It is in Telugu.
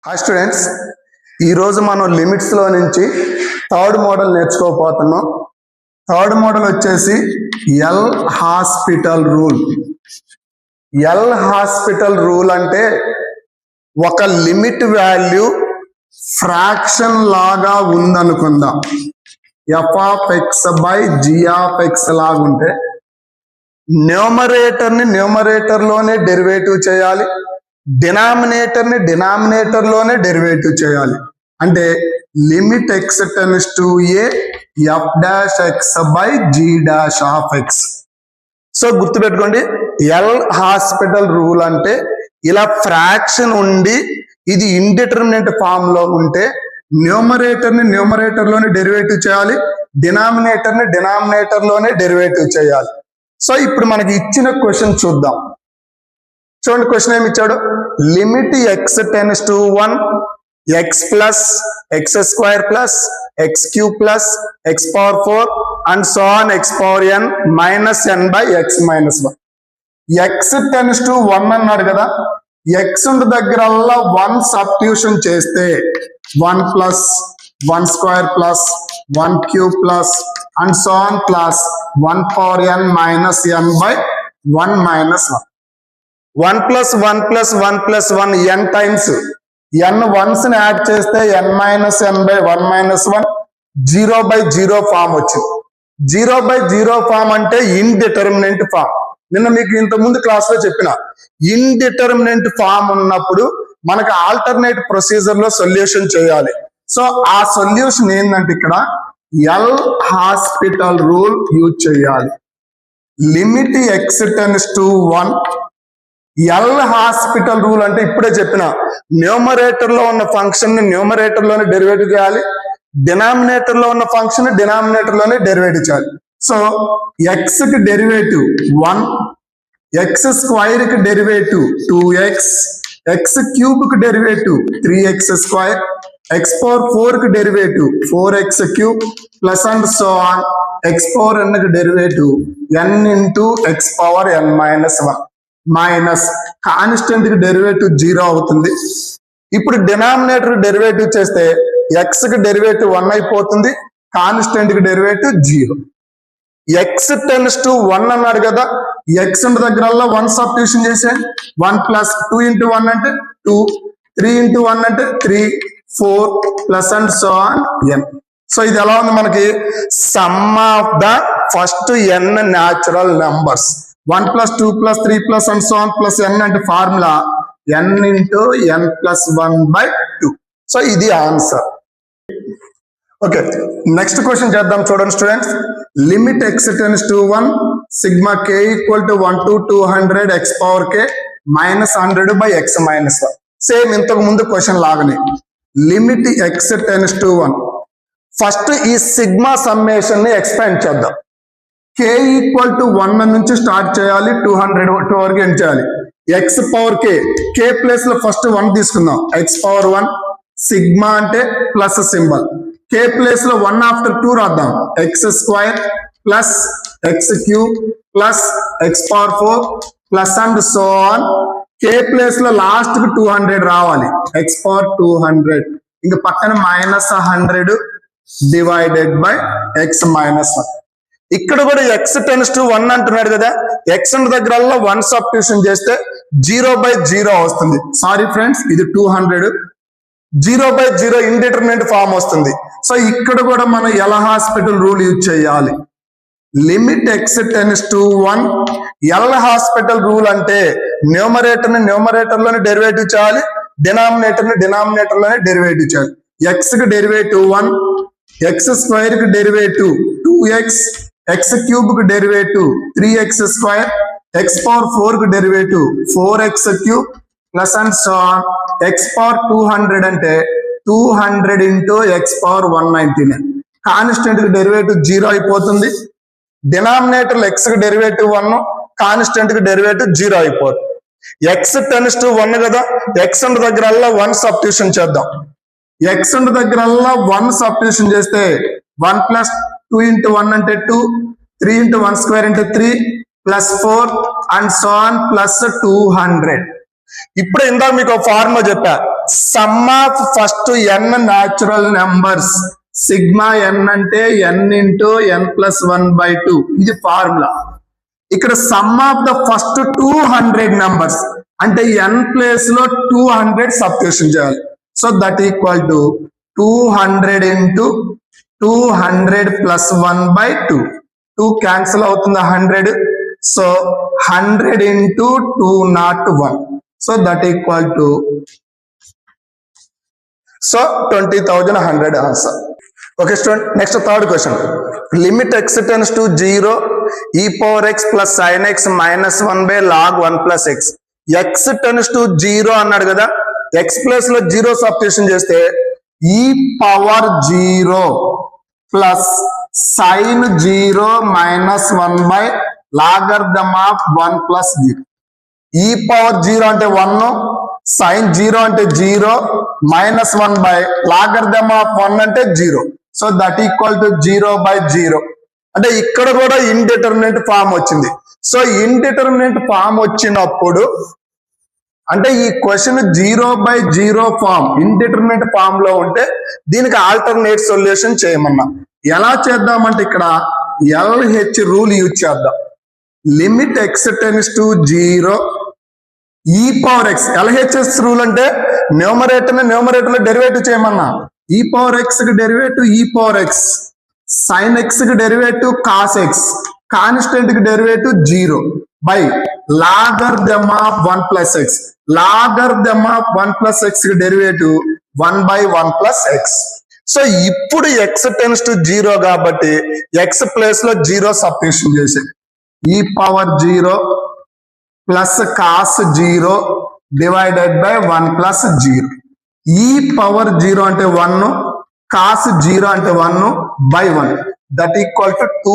హాయ్ స్టూడెంట్స్, ఈరోజు మనం లిమిట్స్లో నుంచి థర్డ్ మోడల్ నేర్చుకోకపోతున్నాం. థర్డ్ మోడల్ వచ్చేసి L'Hospital rule. L'Hospital rule అంటే ఒక లిమిట్ వాల్యూ ఫ్రాక్షన్ లాగా ఉందనుకుందాం. F of x by g of x లాగా ఉంటే న్యూమరేటర్ లోనే డెరివేటివ్ చేయాలి, డినామినేటర్ లోనే డెరివేటివ్ చేయాలి. అంటే limit x tends to a f dash x by g dash of x. So గుర్తుపెట్టుకోండి, ఎల్ హాస్పిటల్ రూల్ అంటే ఇలా ఫ్రాక్షన్ ఉండి ఇది ఇండిటర్మినెంట్ ఫామ్ లో ఉంటే న్యూమరేటర్ లోనే డెరివేటివ్ చేయాలి, డినామినేటర్ లోనే డెరివేటివ్ చేయాలి. సో ఇప్పుడు మనకి ఇచ్చిన క్వశ్చన్ చూద్దాం. చూడండి, క్వశ్చన్ ఏమి ఇచ్చాడు. Limit x tends to 1 x plus x square plus x cube plus x power 4 and so on x power n minus n by x minus 1. X tends to 1 అన్నాడు కదా, ఎక్స్ దగ్గరల్లా 1 సబ్స్టిట్యూషన్ చేస్తే 1 plus 1 square plus 1 cube plus and so on plus 1 power n minus n by 1 minus 1. 1 plus 1 plus 1 plus 1 n times n ones ని యాడ్ చేస్తే n minus n by 1 minus 1 0 by 0 form వచ్చింది. 0 బై 0 ఫామ్ అంటే ఇండిటర్మినెంట్ ఫామ్. నిన్న మీకు ఇంతకుముందు క్లాస్ లో చెప్పిన ఇండిటర్మినెంట్ ఫామ్ ఉన్నప్పుడు మనకు ఆల్టర్నేట్ ప్రొసీజర్ లో సొల్యూషన్ చేయాలి. సో ఆ సొల్యూషన్ ఏంటంటే ఇక్కడ ఎల్ హాస్పిటల్ రూల్ యూజ్ చేయాలి. Limit x tends to 1. L hospital rule అంటే ఇప్పుడే చెప్పిన న్యూమరేటర్ లో ఉన్న ఫంక్షన్ ని న్యూమరేటర్ లోనే డెరివేటివ్ చేయాలి, డినామినేటర్ లో ఉన్న ఫంక్షన్ ని డినామినేటర్ లోనే డెరివేటివ్ చేయాలి. సో ఎక్స్ కి డెరివేటివ్ 1, ఎక్స్ స్క్వైర్ కి డెరివేటివ్ 2x, ఎక్స్ క్యూబ్ కి derivative 3x square, X power 4 కి derivative 4x cube plus and so on x power n కి derivative n into X power n minus 1 minus constant కి డెరివేటివ్ 0 అవుతుంది. ఇప్పుడు డినామినేటర్ డెరివేటివ్ చేస్తే ఎక్స్ కి డెరివేటివ్ 1 అయిపోతుంది, కాన్స్టెంట్ కి డెరివేటివ్ 0. ఎక్స్ టెన్స్ టు 1 అన్నాడు కదా, ఎక్స్ దగ్గరల్లా 1 సబ్స్టిట్యూషన్ చేసే 1 ప్లస్ 2 ఇంటూ 1 అంటే 2, 3 ఇంటూ 1 అంటే 3, 4 plus and so on n. So ఇది ఎలా ఉంది మనకి, sum of the first n natural numbers 1 plus 2 plus 3 plus and so on plus n అంటే formula n into n plus 1 by 2. So ఇది ఆన్సర్. ఓకే, నెక్స్ట్ క్వశ్చన్ చేద్దాం. చూడండి students, limit x tends to 1 sigma k equal to 1 to 200 x power k minus 100 by x minus 1. Same ఇంతకు ముందు క్వశ్చన్ లాగానే limit x tends to 1. First ఈ సిగ్మా సమ్మేషన్ ని ఎక్స్పాండ్ చేద్దాం. k ఈక్వల్ టు 1 నుంచి స్టార్ట్ చేయాలి, 200 వరకు ఎండ్ చేయాలి. ఎక్స్ పవర్ k ప్లేస్ లో ఫస్ట్ 1 తీసుకుందాం, ఎక్స్ పవర్ 1 సిగ్మా అంటే ప్లస్ సింబల్, k ప్లేస్ లో 1 ఆఫ్టర్ 2 రాద్దాం, X square plus x cube plus x power 4 plus and so on k place లో లాస్ట్ కి 200 రావాలి, ఎక్స్ పవర్ 200 ఇంకా పక్కన minus 100 divided by x minus 1. ఇక్కడ కూడా ఎక్స్ టెన్స్ టు 1 అంటున్నాడు కదా, ఎక్స్ దగ్గరల్లా 1 సబ్స్టిట్యూషన్ చేస్తే 0 బై 0 వస్తుంది. సారీ ఫ్రెండ్స్, ఇది 200, 0 బై 0 ఇండిటర్మినెంట్ ఫామ్ వస్తుంది. సో ఇక్కడ కూడా మనం ఎల్ హాస్పిటల్ రూల్ యూజ్ చేయాలి. Limit x tends to 1. L hospital rule అంటే న్యూమరేటర్ లోనే డెరివేటివ్ చేయాలి, డినామినేటర్ లోనే డెరివేటివ్ చేయాలి. ఎక్స్ కి డెరివేటివ్ 1, ఎక్స్ స్క్వైర్ కి డెరివేటివ్ 2x, ఎక్స్ క్యూబ్ కి derivative 3x square, X power 4 కి derivative 4x cube plus and so on x power 200 అంటే 200 ఇంటూ ఎక్స్ పవర్ 199. కాన్స్టెంట్ కి డెరివేటివ్ 0 అయిపోతుంది. డినామినేటర్ ఎక్స్ కి డెరివేటివ్ 1, కాన్స్టెంట్ కి డెరివేటివ్ 0 అయిపోతుంది. ఎక్స్ టెన్స్ టు 1 కదా, ఎక్స్ దగ్గరల్లా 1 సబ్స్టిట్యూషన్ చేద్దాం. ఎక్స్ దగ్గరల్లా 1 సబ్స్టిట్యూషన్ చేస్తే 1 ప్లస్ 2 ఇంటూ 1 అంటే 2, 3 ఇంటూ 1 స్క్వేర్ అంటే 3 plus 4 and so on plus 200. ఇప్పుడు ఇందాక మీకు ఫార్ములా చెప్పా, some of first n natural numbers sigma n అంటే n ఇంటూ n+1/2 ఇది ఫార్ములా. ఇక్కడ some of the first 200 numbers అంటే n ప్లేస్ లో 200 సబ్స్టిట్యూషన్ చేయాలి. So that equal to 200 into 200 + 1/2. 2 cancel అవుతుంది 100. So 100 into 201. So that equal to 20,100 answer. Okay student, next third question. Limit x tends to 0 e power x plus sin x minus 1/log 1 plus x. x tends to 0 అన్నాడు కదా, x ప్లేస్ లో 0 సబ్స్టిట్యూషన్ చేస్తే e power 0 plus sin 0 minus 1/logarithm of 1 plus 0. e power 0 అంటే 1, sin 0 అంటే 0, minus 1/logarithm of 1 అంటే 0. So that equal to 0/0. అంటే ఇక్కడ కూడా ఇండిటర్మినెంట్ ఫామ్ వచ్చింది. సో ఇండిటర్మినెంట్ ఫామ్ వచ్చినప్పుడు అంటే ఈ క్వశ్చన్ 0/0 ఫామ్ ఇండిటర్మినెంట్ ఫామ్ లో ఉంటే దీనికి ఆల్టర్నేట్ సొల్యూషన్ చేయమన్నా. ఎలా చేద్దామంటే ఇక్కడ LH రూల్ యూజ్ చేద్దాం. Limit x tends to 0 e power x. LHS rule అంటే న్యూమరేటర్ లో డెరివేటివ్ చేయమన్నా. e power x కి derivative e power x, sin x కి డెరివేటివ్ cos x, కాన్స్టెంట్ కి derivative 0 by logarithm of 1 plus x. Logarithm of 1 plus x కి డెరివేటివ్ 1/1 plus x. సో ఇప్పుడు x టెన్స్ టు 0 కాబట్టి x ప్లేస్ లో 0 సబ్స్టిట్యూషన్ చేసి e power 0 plus cos 0 divided by 1 plus 0. e power 0 అంటే 1, cos 0 అంటే 1/1. That equal to 2.